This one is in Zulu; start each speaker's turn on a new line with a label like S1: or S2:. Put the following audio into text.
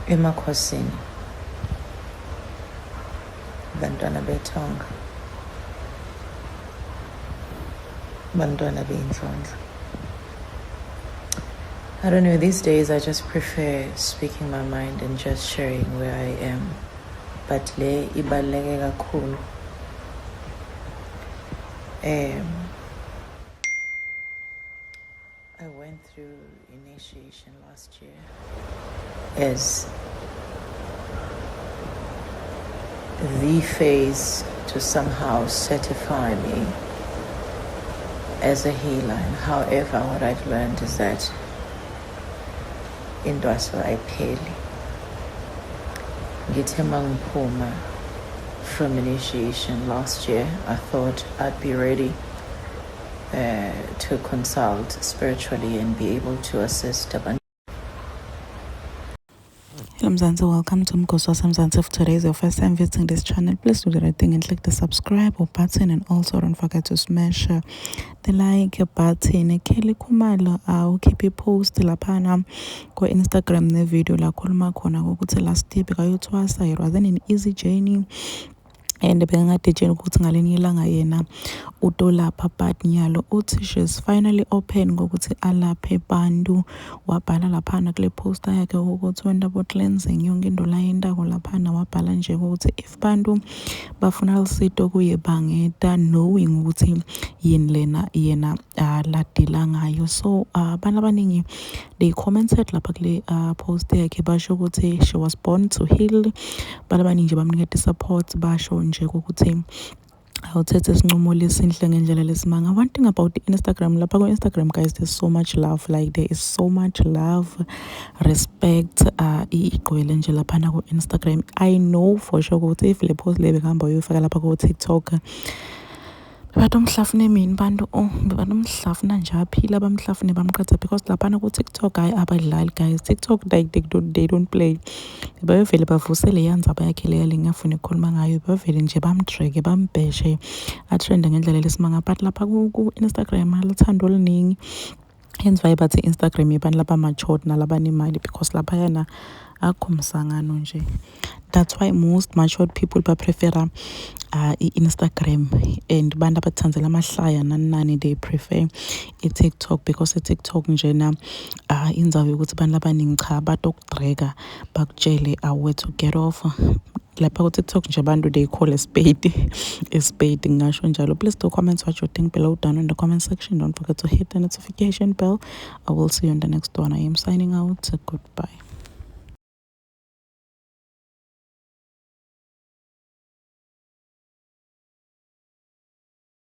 S1: emakhosini, bantwana bethonga, bantwana beyinhlondlo. I don't know, these days I just prefer speaking my mind and just sharing where I am. But le ibaluleke kakhulu. I went through initiation last year as the phase to somehow certify me as a healer. And however, what I've learned is that into ayipheli. Ngithe mangiphuma from initiation last year, I thought I'd be ready to consult spiritually and be able to assist abantu.
S2: Hello Mzansi, welcome to Mgosi Mzansi. If today is your first time visiting this channel, please do the right thing and click the subscribe button, and also don't forget to smash the like button. Kelly Kumalo ukhiphe post laphana ko Instagram ne video la khuluma khona ukuthi last year bekayotwasa it wasn't an easy journey. And bengadetshela ukuthi ngalenye ilanga yena utolapha but nyalo uthi she's finally open ngokuthi alaphe bantu. Wabhala laphana kule poster yakhe ukuthi wenda about cleansing yonke into la yendako laphana, wabhala nje ukuthi if bantu bafuna usito kuye bangeta, knowing ukuthi yini lena yena ladila ngayo. So abantu abaningi they commented lapha kule post yakhe basho ukuthi she was born to heal. Abantu abaningi bamnikeza support basho nje ukuthi awuthethe isinqumo lesinhle ngendlela lesimanga. One thing about Instagram, lapha ku Instagram guys, there's so much love. Like there is so much love, respect, igcwele nje laphana ku Instagram. I know for sure ukuthi if le post le bekahamba uyofaka lapha ku TikTok batomhlafune mina bantu batomhlafuna nje aphila bamhlafune bamqatha, because laphana ku TikTok hayi abadlali guys. TikTok like they don't play. Bayovele bavusele yanza bayakhele yale ngafuna ukukhuluma ngayo, bavele nje bamdrage bambheshe atrend ngendlela lesimanga. But lapha ku Instagram alithando oluningi, hence why bathi Instagram yabantu laba mature nalabanemali, because lapha yana akho msangano nje. That's why most matured people prefer Instagram, and bantu abathandzela amahlaya nani they prefer TikTok, because TikTok njena indzawo yokuthi bantu abaningi cha batokudrega bakutshele where to get off. Lapha ku TikTok nje abantu they call a spade ngasho njalo. Please do comment what you think below down in the comment section. Don't forget to hit the notification bell. I will see you in the next one. I am signing out. Goodbye.